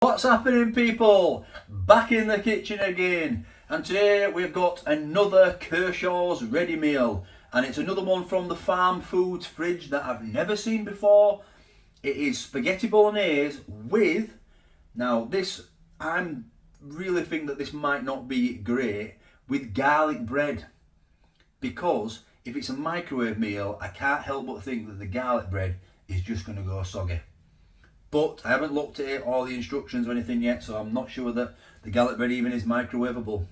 What's happening, people? Back in the kitchen again, and today we've got another Kershaws ready meal, and it's another one from the Farmfoods fridge that I've never seen before. It is spaghetti bolognese with, now this, I'm really think that this might not be great, with garlic bread, because if it's a microwave meal I can't help but think that the garlic bread is just going to go soggy. But I haven't looked at it or the instructions or anything yet, so I'm not sure that the garlic bread even is microwavable.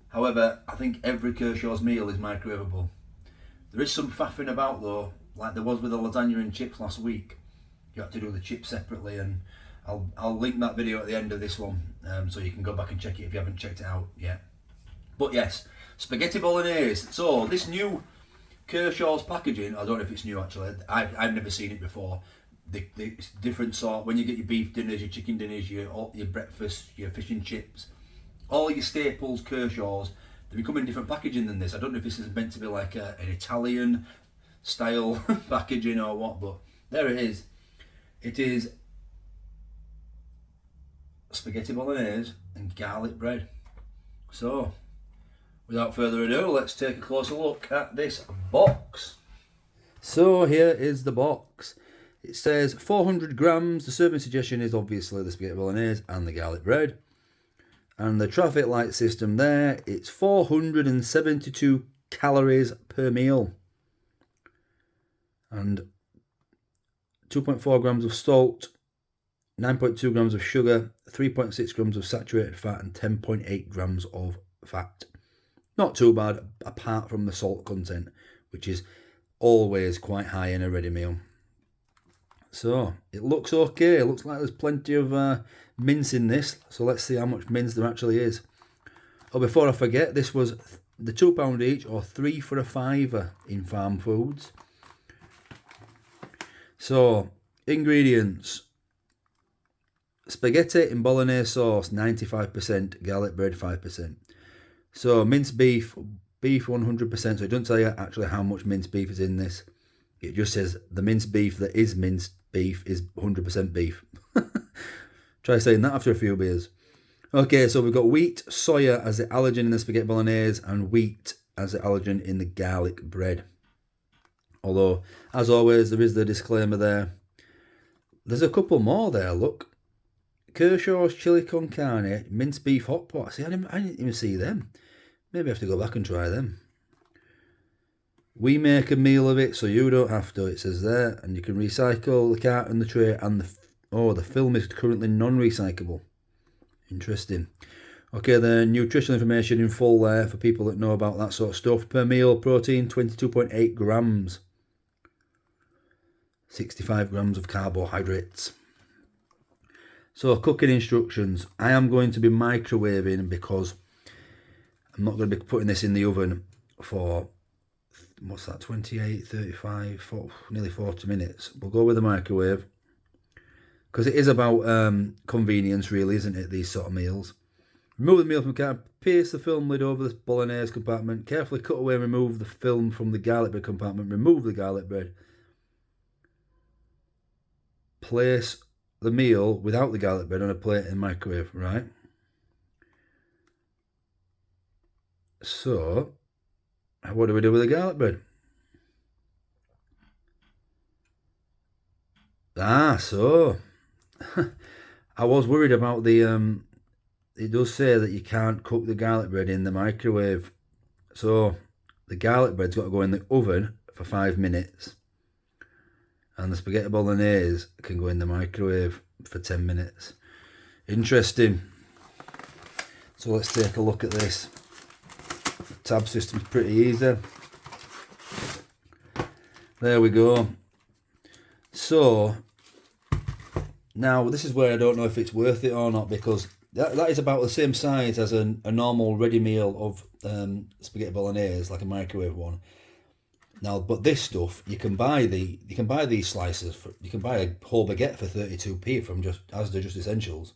However, I think every Kershaw's meal is microwavable. There is some faffing about though, like there was with the lasagna and chips last week. You have to do the chips separately, and I'll link that video at the end of this one, so you can go back and check it if you haven't checked it out yet. But yes, spaghetti bolognese. So this new Kershaw's packaging, I don't know if it's new actually, I've never seen it before. It's different sort. When you get your beef dinners, your chicken dinners, your breakfast, your fish and chips, all your staples, Kershaws, they become in different packaging than this. I don't know if this is meant to be like an Italian style packaging or what, but there it is. It is spaghetti bolognese and garlic bread. So, without further ado, let's take a closer look at this box. So here is the box. It says 400 grams. The serving suggestion is obviously the spaghetti bolognese and the garlic bread. And the traffic light system there, it's 472 calories per meal. And 2.4 grams of salt, 9.2 grams of sugar, 3.6 grams of saturated fat, and 10.8 grams of fat. Not too bad, apart from the salt content, which is always quite high in a ready meal. So it looks okay. It looks like there's plenty of mince in this. So let's see how much mince there actually is. Oh, before I forget, this was the £2 each, or 3 for a £5 in Farmfoods. So ingredients: spaghetti in bolognese sauce 95%, garlic bread 5%. So minced beef 100%. So it doesn't tell you actually how much minced beef is in this. It just says the minced beef that is minced beef is 100% beef. Try saying that after a few beers. Okay, so we've got wheat, soya as the allergen in the spaghetti bolognese, and wheat as the allergen in the garlic bread. Although, as always, there is the disclaimer there. There's a couple more there, look. Kershaw's chili con carne, minced beef hot pot. See, I didn't even see them. Maybe I have to go back and try them. We make a meal of it, so you don't have to. It says there, and you can recycle the carton and the tray, and the film is currently non-recyclable. Interesting. Okay, the nutritional information in full there for people that know about that sort of stuff. Per meal, protein 22.8 grams, 65 grams of carbohydrates. So cooking instructions. I am going to be microwaving because I'm not going to be putting this in the oven for, what's that, 28, 35, 40, nearly 40 minutes. We'll go with the microwave because it is about convenience, really, isn't it, these sort of meals. Remove the meal from the carton, pierce the film lid over the bolognese compartment, carefully cut away and remove the film from the garlic bread compartment, remove the garlic bread. Place the meal without the garlic bread on a plate in the microwave, right? So, what do we do with the garlic bread? So I was worried about the it does say that you can't cook the garlic bread in the microwave. So the garlic bread's got to go in the oven for 5 minutes, and the spaghetti bolognese can go in the microwave for 10 minutes. Interesting. So let's take a look at this. The tab system's pretty easy. There we go. So now this is where I don't know if it's worth it or not, because that is about the same size as a normal ready meal of spaghetti bolognese, like a microwave one. Now, but this stuff you can buy these slices you can buy a whole baguette for 32p from just Essentials.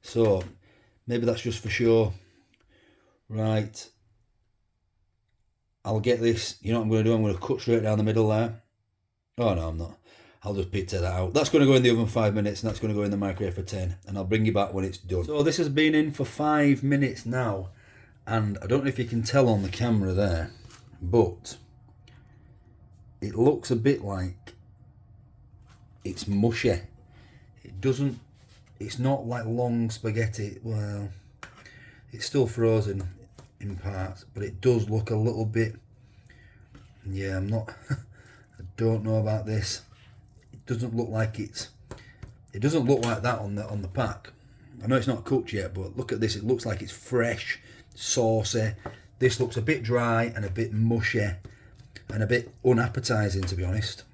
So maybe that's just for sure. Right. I'll get this. You know what I'm going to do? I'm going to cut straight down the middle there. Oh no, I'm not. I'll just take that out. That's going to go in the oven 5 minutes, and that's going to go in the microwave for 10, and I'll bring you back when it's done. So this has been in for 5 minutes now, and I don't know if you can tell on the camera there, but it looks a bit like it's mushy. It's not like long spaghetti. Well, it's still frozen in parts, but it does look a little bit, yeah, I don't know about this. It doesn't look like it doesn't look like that on the pack. I know it's not cooked yet, but look at this. It looks like it's fresh, saucy. This looks a bit dry and a bit mushy and a bit unappetizing, to be honest.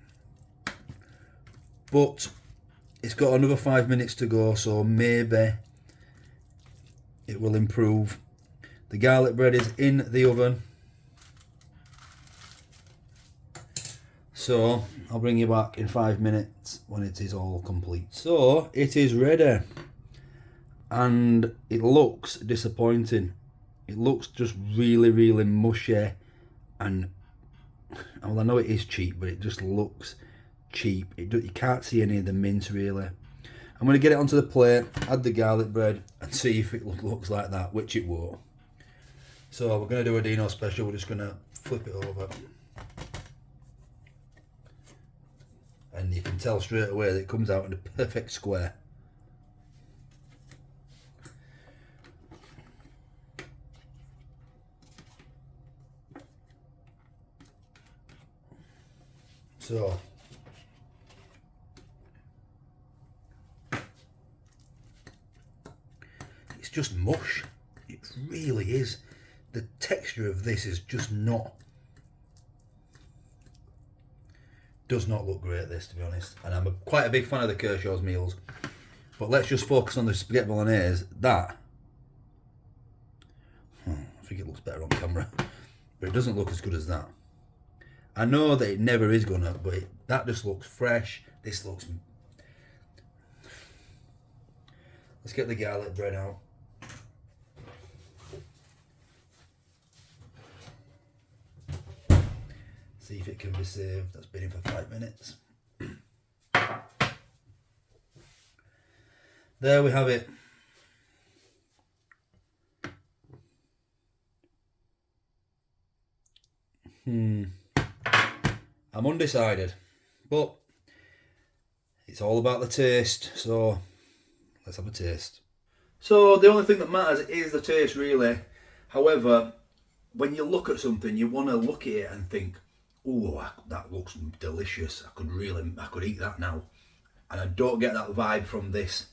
But it's got another 5 minutes to go, so maybe it will improve. The garlic bread is in the oven, so I'll bring you back in 5 minutes when it is all complete. So it is ready, and it looks disappointing. It looks just really, really mushy, and well, I know it is cheap, but it just looks cheap. You can't see any of the mince really. I'm going to get it onto the plate, add the garlic bread, and see if it looks like that, which it won't. So we're going to do a Dino special. We're just going to flip it over, and you can tell straight away that it comes out in a perfect square. So it's just mush. It really is. The texture of this is just does not look great, this, to be honest. And I'm quite a big fan of the Kershaws meals, but let's just focus on the spaghetti bolognese. I think it looks better on camera, but it doesn't look as good as that. I know that it never is gonna, but that just looks fresh. This looks... Let's get the garlic bread out. See if it can be saved. That's been in for 5 minutes. There we have it. I'm undecided, but it's all about the taste, so let's have a taste. So the only thing that matters is the taste, really. However, when you look at something, you want to look at it and think, oh, that looks delicious. I could eat that now. And I don't get that vibe from this.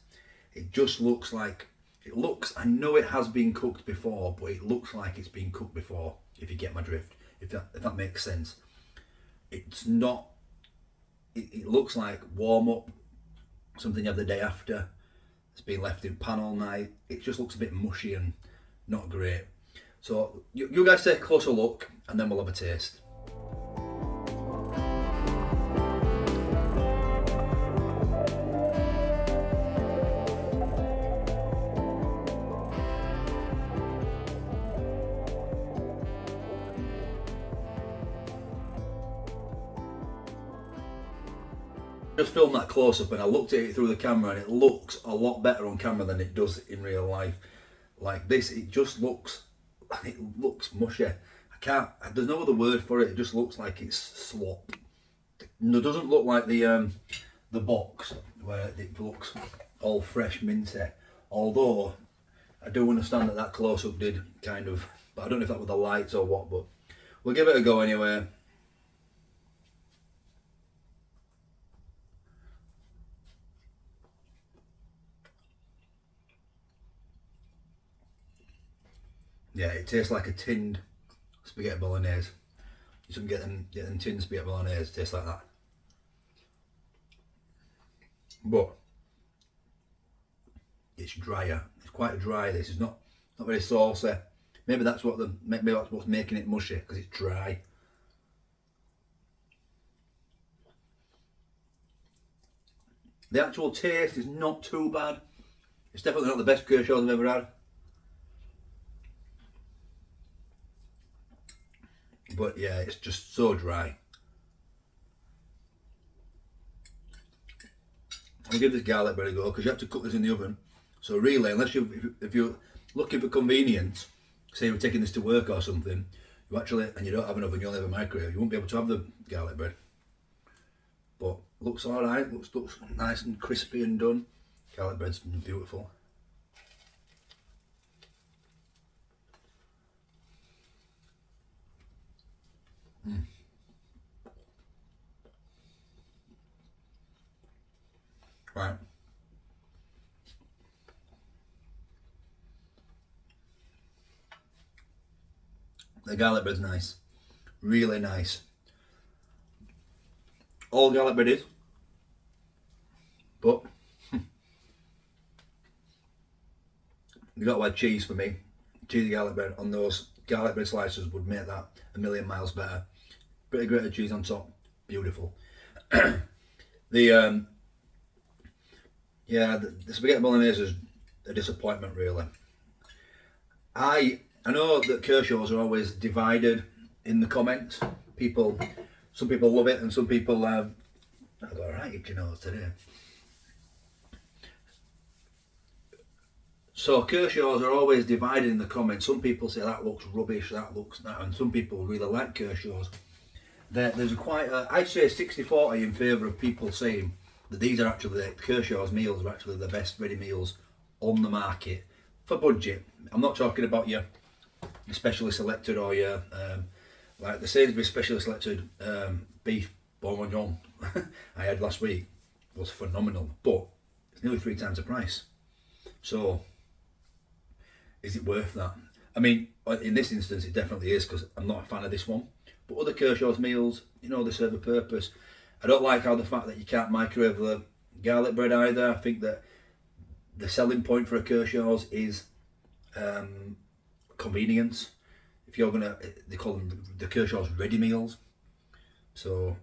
It just looks like, I know it has been cooked before, but it looks like it's been cooked before, if you get my drift, if that makes sense. It's not, it looks like warm up, something you have the day after. It's been left in pan all night. It just looks a bit mushy and not great. So you guys take a closer look, and then we'll have a taste. Just filmed that close up and I looked at it through the camera, and it looks a lot better on camera than it does in real life. Like this, it looks mushy. There's no other word for it. It just looks like it's slop. It doesn't look like the box where it looks all fresh minty. Although I do understand that close up did kind of, but I don't know if that was the lights or what, but we'll give it a go anyway. Yeah, it tastes like a tinned spaghetti bolognese. You shouldn't get them tinned spaghetti bolognese, taste like that. But it's drier. It's quite dry. This is not very saucy. Maybe that's what's making it mushy, because it's dry. The actual taste is not too bad. It's definitely not the best Kershaws I've ever had. But yeah, it's just so dry. I'll give this garlic bread a go because you have to cook this in the oven. So really, unless if you're looking for convenience, say you're taking this to work or something, you actually, and you don't have an oven, you only have a microwave, you won't be able to have the garlic bread. But looks alright, looks nice and crispy and done. Garlic bread's beautiful. Right. The garlic bread's nice. Really nice. All garlic bread is. But you got to add cheese for me. Cheesy garlic bread on those garlic bread slices would make that a million miles better. Bit of grated cheese on top. Beautiful. The spaghetti bolognese is a disappointment, really. I know that Kershaws are always divided in the comments. Some people love it and some people I've got a right itchy nose today. So Kershaws are always divided in the comments. Some people say that looks rubbish, that looks that, and some people really like Kershaws. There's I'd say 60-40 in favour of people saying that these are actually, the Kershaws meals are actually the best ready meals on the market for budget. I'm not talking about your specially selected or your like the Sainsbury's specially selected beef bourguignon I had last week was phenomenal, but it's nearly 3 times the price. So is it worth that? I mean, in this instance it definitely is, because I'm not a fan of this one. But other Kershaw's meals, you know, they serve a purpose. I don't like how the fact that you can't microwave the garlic bread either. I think that the selling point for a Kershaw's is convenience. If you're gonna, they call them the Kershaw's ready meals. So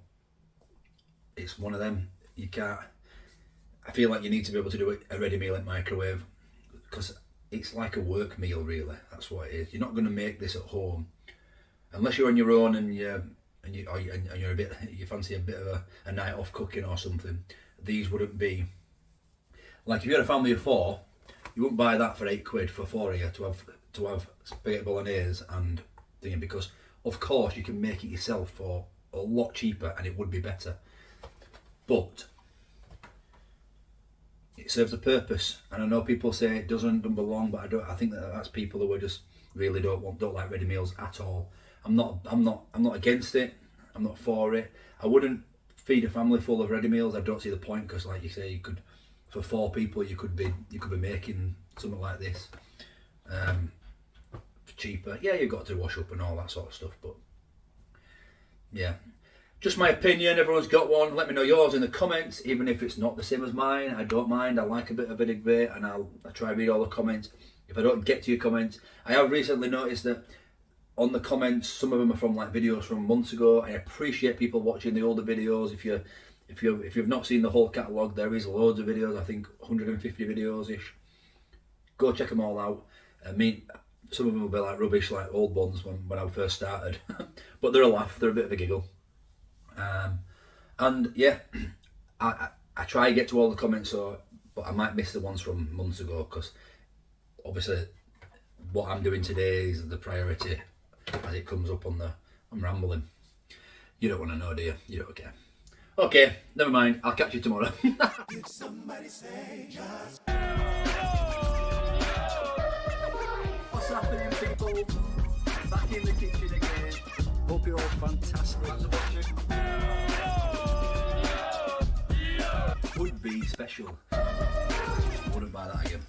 it's one of them. You can't. I feel like you need to be able to do a ready meal in microwave, because it's like a work meal, really. That's what it is. You're not going to make this at home unless you're on your own and you're a bit, you fancy a bit of a night off cooking or something. These wouldn't be like, if you had a family of 4, you wouldn't buy that for £8 for 4 of you to have spaghetti bolognese and thinking, because of course you can make it yourself for a lot cheaper and it would be better. But it serves a purpose, and I know people say it doesn't belong, but I think that's people who are just really don't like ready meals at all. I'm not against it. I'm not for it. I wouldn't feed a family full of ready meals. I don't see the point, because like you say, you could, for 4 people, you could be making something like this cheaper. Yeah, you've got to wash up and all that sort of stuff, but yeah. Just my opinion, everyone's got one. Let me know yours in the comments, even if it's not the same as mine. I don't mind. I like a bit of a debate, and I try to read all the comments. If I don't get to your comments, I have recently noticed that on the comments, some of them are from like videos from months ago. I appreciate people watching the older videos. If you've not seen the whole catalogue, there is loads of videos. I think 150 videos ish. Go check them all out. I mean, some of them will be like rubbish, like old ones when I first started, but they're a laugh. They're a bit of a giggle. And yeah, I try to get to all the comments, but I might miss the ones from months ago, because obviously what I'm doing today is the priority as it comes up on I'm rambling. You don't want to know, do you? You don't care. Okay, never mind. I'll catch you tomorrow. Did somebody say just... What's happening, people? Back in the kitchen again. Hope you're all fantastic. Thanks for watching. Would be special. Wouldn't buy that again.